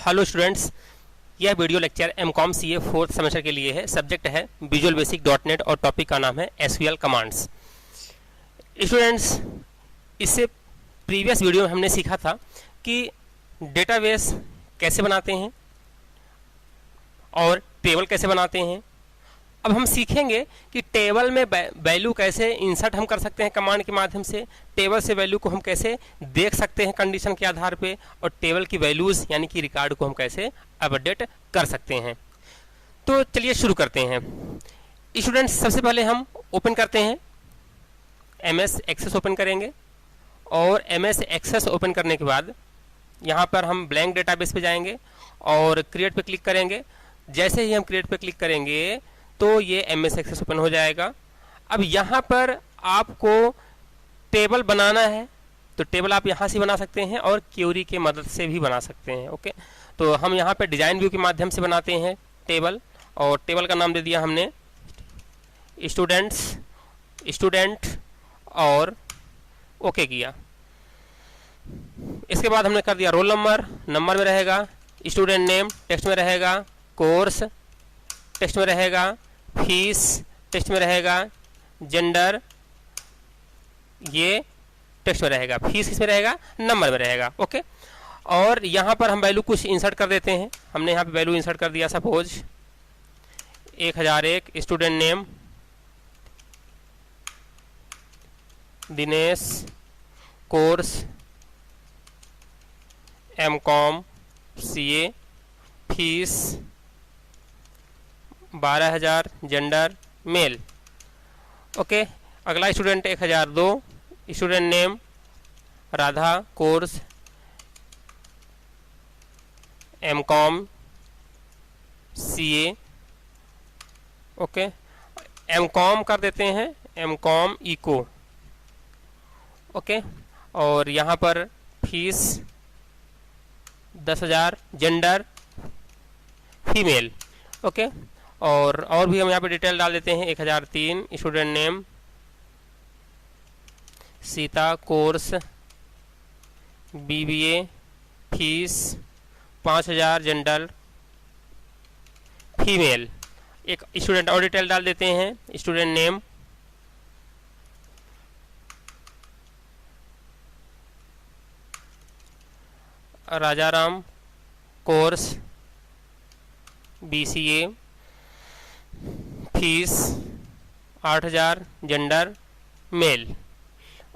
Hello students, यह video lecture MCom CA fourth semester के लिए है। सब्जेक्ट है विजुअल बेसिक .NET और टॉपिक का नाम है एसक्यूएल कमांड्स। स्टूडेंट्स, इससे प्रीवियस वीडियो में हमने सीखा था कि डेटाबेस कैसे बनाते हैं और टेबल कैसे बनाते हैं। अब हम सीखेंगे कि टेबल में वैल्यू कैसे इंसर्ट हम कर सकते हैं कमांड के माध्यम से, टेबल से वैल्यू को हम कैसे देख सकते हैं कंडीशन के आधार पे, और टेबल की वैल्यूज़ यानी कि रिकॉर्ड को हम कैसे अपडेट कर सकते हैं। तो चलिए शुरू करते हैं। स्टूडेंट्स, सबसे पहले हम ओपन करते हैं, MS एक्सेस ओपन करेंगे और MS एक्सेस ओपन करने के बाद यहाँ पर हम ब्लैंक डेटाबेस पे जाएंगे और क्रिएट पे क्लिक करेंगे। जैसे ही हम क्रिएट पे क्लिक करेंगे तो ये MS एक्सेस ओपन हो जाएगा। अब यहाँ पर आपको टेबल बनाना है तो टेबल आप यहाँ से बना सकते हैं और क्वेरी के मदद से भी बना सकते हैं। ओके, तो हम यहाँ पे डिजाइन व्यू के माध्यम से बनाते हैं टेबल, और टेबल का नाम दे दिया हमने स्टूडेंट और ओके किया। इसके बाद हमने कर दिया रोल नंबर में रहेगा, स्टूडेंट नेम टेक्स्ट में रहेगा, कोर्स टेक्स्ट में रहेगा, फीस टेक्स्ट में रहेगा, जेंडर ये टेक्स्ट में रहेगा, फीस किस में रहेगा, नंबर में रहेगा। ओके, और यहाँ पर हम वैल्यू कुछ इंसर्ट कर देते हैं। हमने यहाँ पे वैल्यू इंसर्ट कर दिया, suppose 1001, student name Dinesh, course MCom CA, fees 12,000, gender male. Okay, अगला student 1002, student name Radha, course MCom CA. Okay, MCom कर देते हैं, एमकॉम इको। ओके, और यहाँ पर फीस 10,000, जेंडर फीमेल। ओके, और भी हम यहाँ पे डिटेल डाल देते हैं। 1003, student name Sita, course BBA, fees 5,000, gender female. एक स्टूडेंट और डिटेल डाल देते हैं, student name Rajaram, course BCA, fees 8,000, gender male.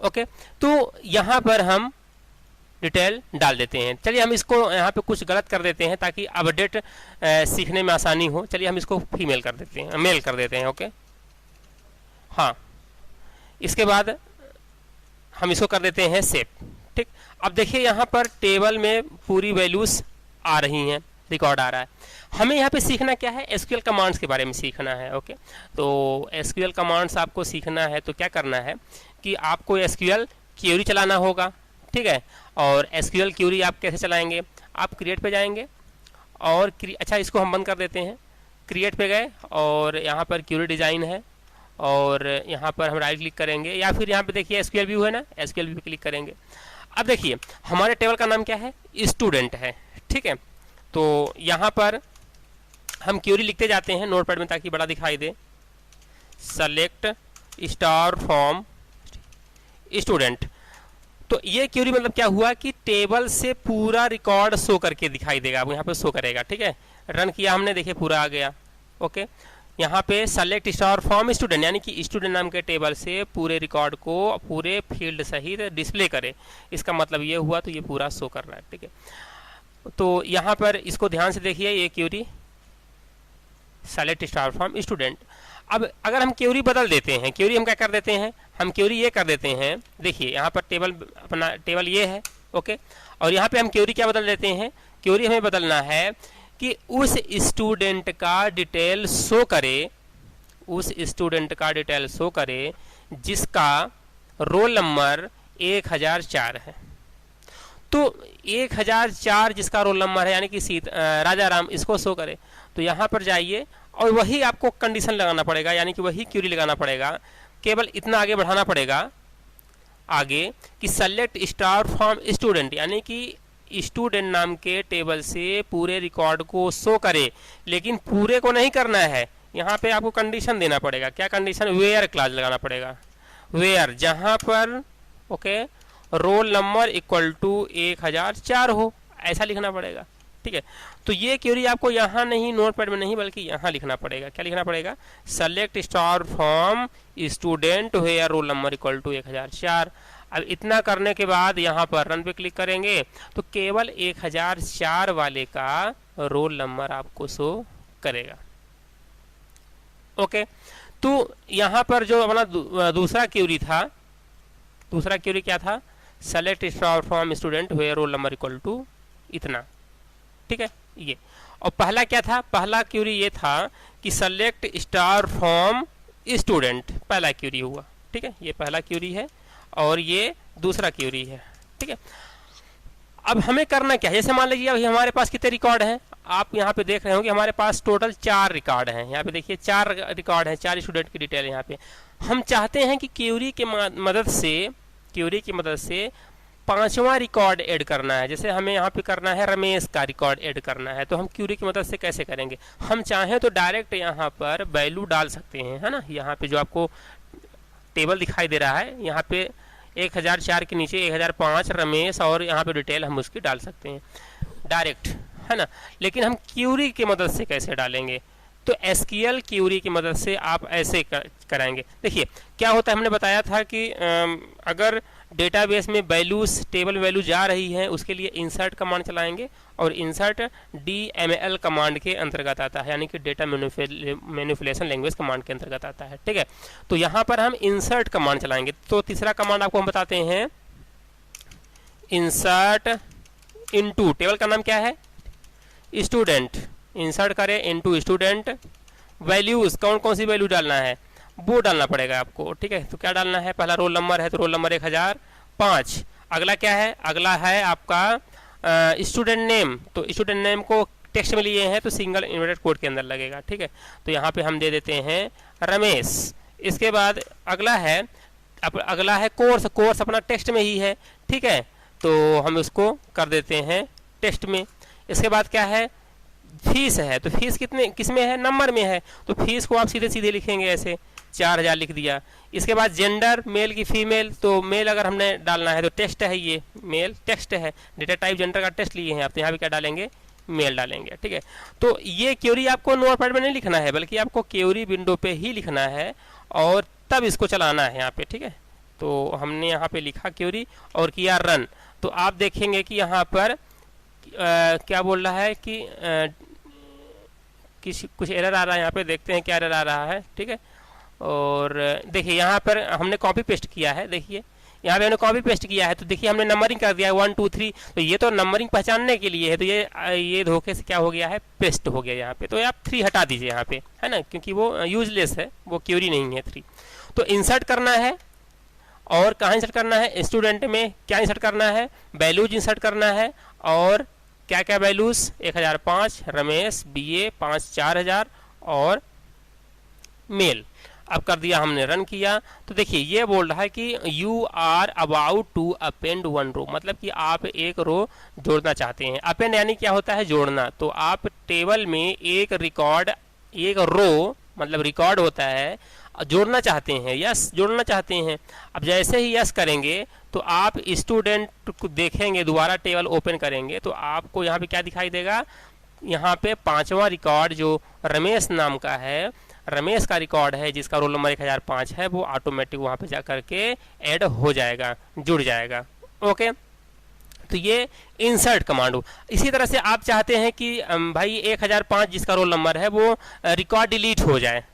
Okay, तो यहाँ पर हम डिटेल डाल देते हैं। चलिए हम इसको यहाँ पे कुछ गलत कर देते हैं ताकि अपडेट सीखने में आसानी हो। चलिए हम इसको फीमेल कर देते हैं, मेल कर देते हैं। ओके, हाँ, इसके बाद हम इसको कर देते हैं सेव। ठीक, अब देखिए यहाँ पर टेबल में पूरी वैल्यूज आ रही हैं, रिकॉर्ड आ रहा है। हमें यहाँ पे सीखना क्या है, एसक्यूएल कमांड्स के बारे में सीखना है। ओके, तो एसक्यूएल कमांड्स आपको सीखना है तो क्या करना है कि आपको एसक्यूएल क्वेरी चलाना होगा। ठीक है, और एसक्यूएल क्वेरी आप कैसे चलाएंगे, आप क्रिएट पे जाएंगे और अच्छा, इसको हम बंद कर देते हैं। क्रिएट पे गए और यहाँ पर क्वेरी डिज़ाइन है और यहाँ पर हम राइट क्लिक करेंगे, या फिर यहाँ पे देखिए एसक्यूएल व्यू है ना, एसक्यूएल व्यू पे क्लिक करेंगे। अब देखिए हमारे टेबल का नाम क्या है, स्टूडेंट है। ठीक है, तो यहाँ पर हम क्वेरी लिखते जाते हैं नोटपैड में ताकि बड़ा दिखाई दे। Select star from student. तो ये क्वेरी मतलब क्या हुआ कि टेबल से पूरा रिकॉर्ड शो करके दिखाई देगा, अब यहाँ पे शो करेगा। ठीक है, रन किया हमने, देखिए पूरा आ गया। ओके, यहाँ पे सेलेक्ट स्टार फ्रॉम स्टूडेंट यानी कि स्टूडेंट नाम के टेबल से पूरे रिकॉर्ड को पूरे फील्ड सहित डिस्प्ले करे, इसका मतलब ये हुआ, तो ये पूरा शो कर रहा है। ठीक है, तो यहाँ पर इसको ध्यान से देखिए, ये query select star from student. अब अगर हम क्वेरी बदल देते हैं, क्वेरी हम क्या कर देते हैं, हम क्वेरी ये कर देते हैं, देखिए यहाँ पर टेबल, अपना टेबल ये है। ओके, और यहाँ पे हम क्वेरी क्या बदल देते हैं, क्वेरी हमें बदलना है कि उस स्टूडेंट का डिटेल शो करे, उस स्टूडेंट का डिटेल शो करे जिसका रोल नंबर 1004 है। तो 1004 जिसका रोल नंबर है यानी कि राजाराम, इसको शो करे। तो यहाँ पर जाइए और वही आपको कंडीशन लगाना पड़ेगा, यानी कि वही क्वेरी लगाना पड़ेगा। केवल इतना आगे बढ़ाना पड़ेगा आगे कि सेलेक्ट स्टार फ्रॉम स्टूडेंट, यानी कि स्टूडेंट नाम के टेबल से पूरे रिकॉर्ड को शो करे, लेकिन पूरे को नहीं करना है। यहाँ पे आपको कंडीशन देना पड़ेगा। क्या कंडीशन? वेयर क्लास लगाना पड़ेगा। वेयर जहाँ पर okay roll number equal to 1004 हो, ऐसा लिखना पड़ेगा। ठीक है, तो ये क्वेरी आपको यहाँ नहीं, नोटपैड में नहीं, बल्कि यहाँ लिखना पड़ेगा। क्या लिखना पड़ेगा? Select star from student where roll number equal to 1004। अब इतना करने के बाद यहाँ पर रन पे क्लिक करेंगे तो केवल 1004 वाले का रोल नंबर आपको शो करेगा। ओके, तो यहाँ पर जो अपना दूसरा क्वेरी था, दूसरा क्वेरी क्या था? Select star from student where roll number equal to इतना। ठीक है, ये। और पहला क्या था? पहला क्वेरी ये था कि सेलेक्ट स्टार फ्रॉम स्टूडेंट, पहला क्वेरी हुआ। ठीक है, ये पहला क्वेरी है और ये दूसरा क्वेरी है। ठीक है, अब हमें करना क्या है? जैसे मान लीजिए अभी हमारे पास कितने रिकॉर्ड हैं, आप यहाँ पे देख रहे हो कि हमारे पास टोटल 4 रिकॉर्ड हैं। यहाँ पे देखिए 4 रिकॉर्ड हैं, 4 स्टूडेंट की डिटेल है यहाँ पे। हम चाहते हैं कि क्वेरी के मदद से 5वां रिकॉर्ड ऐड करना है। जैसे हमें यहाँ पे करना है रमेश का रिकॉर्ड ऐड करना है, तो हम क्वेरी की मदद से कैसे करेंगे? हम चाहें तो डायरेक्ट यहाँ पर वैल्यू डाल सकते हैं, है ना। यहाँ पे जो आपको टेबल दिखाई दे रहा है, यहाँ पे 1004 के नीचे 1005 रमेश और यहाँ पे डिटेल हम उसकी डाल सकते हैं डायरेक्ट, है ना। लेकिन हम क्वेरी की मदद से कैसे डालेंगे? तो एसक्यूएल क्वेरी की मदद से आप ऐसे कराएंगे। देखिए क्या होता है, हमने बताया था कि अगर डेटाबेस में वैल्यूज, टेबल वैल्यू जा रही है, उसके लिए इंसर्ट कमांड चलाएंगे और इंसर्ट DML कमांड के अंतर्गत आता है, यानी कि डेटा मैनिपुलेशन लैंग्वेज कमांड के अंतर्गत आता है। ठीक है, तो यहाँ पर हम इंसर्ट कमांड चलाएंगे। तो तीसरा कमांड आपको हम बताते हैं, इंसर्ट इनटू, टेबल का नाम क्या है? स्टूडेंट। इंसर्ट करें इनटू स्टूडेंट, वैल्यूज, कौन कौन सी वैल्यू डालना है वो डालना पड़ेगा आपको। ठीक है, तो क्या डालना है? पहला रोल नंबर है तो रोल नंबर 1005। अगला क्या है? अगला है आपका स्टूडेंट नेम। तो स्टूडेंट नेम को टेक्स्ट में लिए हैं तो सिंगल इन्वर्टेड कोड के अंदर लगेगा। ठीक है, तो यहाँ पे हम दे देते हैं रमेश। इसके बाद अगला है कोर्स। कोर्स अपना टेक्स्ट में ही है। ठीक है, तो हम उसको कर देते हैं टेक्स्ट में। इसके बाद क्या है? फीस है, तो फीस किस में है? नंबर में है, तो फीस को आप सीधे सीधे लिखेंगे ऐसे, 4000 लिख दिया। इसके बाद जेंडर, मेल की फीमेल, तो मेल अगर हमने डालना है तो टेक्स्ट है, ये मेल टेक्स्ट है। डेटा टाइप जेंडर का टेक्स्ट लिए हैं आप, तो यहाँ पे क्या डालेंगे? मेल डालेंगे। ठीक है, तो ये क्वेरी आपको नोटपैड में नहीं लिखना है, बल्कि आपको क्वेरी विंडो पे ही लिखना है और तब इसको चलाना है यहाँ पे। ठीक है, तो हमने यहाँ पे लिखा क्वेरी और किया रन, तो आप देखेंगे कि यहाँ पर क्या बोल रहा है कि कुछ एरर आ रहा है। यहाँ पे देखते हैं क्या एरर आ रहा है। ठीक है, और देखिए यहाँ पर हमने कॉपी पेस्ट किया है। देखिए यहाँ पे हमने कॉपी पेस्ट किया है, तो देखिए हमने नंबरिंग कर दिया है 1 2 3। तो ये तो नंबरिंग पहचानने के लिए है, तो ये धोखे से क्या हो गया है? पेस्ट हो गया यहाँ पे। तो आप 3 हटा दीजिए यहाँ पे, है ना, क्योंकि वो यूजलेस है, वो क्वेरी नहीं है 3। तो इंसर्ट करना है, और कहाँ इंसर्ट करना है? स्टूडेंट में क्या इंसर्ट करना है? वैल्यूज इंसर्ट करना है। और क्या क्या वैल्यूज? 1005 रमेश, BA 5 4000 और मेल। अब कर दिया हमने, रन किया, तो देखिए ये बोल रहा है कि you are about to append 1 row, मतलब कि आप एक रो जोड़ना चाहते हैं। अपेंड यानी क्या होता है? जोड़ना। तो आप टेबल में एक रिकॉर्ड, एक रो मतलब रिकॉर्ड होता है, जोड़ना चाहते हैं। यस, जोड़ना चाहते हैं। अब जैसे ही यस करेंगे तो आप स्टूडेंट को देखेंगे, दोबारा टेबल ओपन करेंगे तो आपको यहाँ पे क्या दिखाई देगा? यहाँ पे 5वां रिकॉर्ड जो रमेश नाम का है, रमेश का रिकॉर्ड है जिसका रोल नंबर 1005 है, वो ऑटोमेटिक वहाँ पे जा करके ऐड हो जाएगा, जुड़ जाएगा। ओके, तो ये इंसर्ट कमांड हो। इसी तरह से आप चाहते हैं कि भाई 1005 जिसका रोल नंबर है वो रिकॉर्ड डिलीट हो जाए।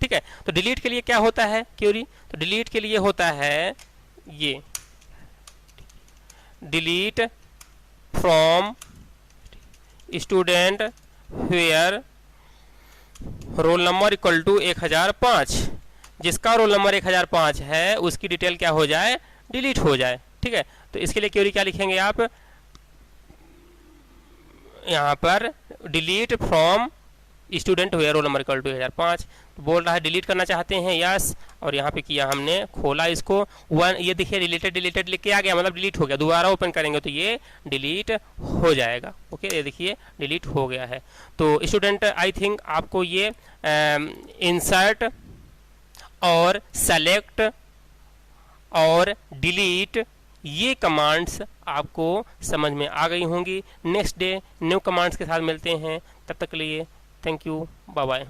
ठीक है, तो डिलीट के लिए क्या होता है क्वेरी? तो डिलीट के लिए होता है ये, delete from student where roll number equal to 1005, जिसका रोल नंबर 1005 है उसकी डिटेल क्या हो जाए? डिलीट हो जाए। ठीक है, तो इसके लिए क्वेरी क्या लिखेंगे आप? यहाँ पर डिलीट फ्रॉम स्टूडेंट हुए रोल नंबर इक्वल टू 2005। तो बोल रहा है डिलीट करना चाहते हैं, यस, और यहाँ पे किया हमने, खोला इसको, वन, ये देखिए डिलीटेड डिलीटेड लिख के आ गया, मतलब डिलीट हो गया। दोबारा ओपन करेंगे तो ये डिलीट हो जाएगा। ओके, ये देखिए डिलीट हो गया है। तो स्टूडेंट आई थिंक आपको ये इंसर्ट और सेलेक्ट और डिलीट ये कमांड्स आपको समझ में आ गई होंगी। नेक्स्ट डे न्यू कमांड्स के साथ मिलते हैं, तब तक के लिए थैंक यू, बाय बाय।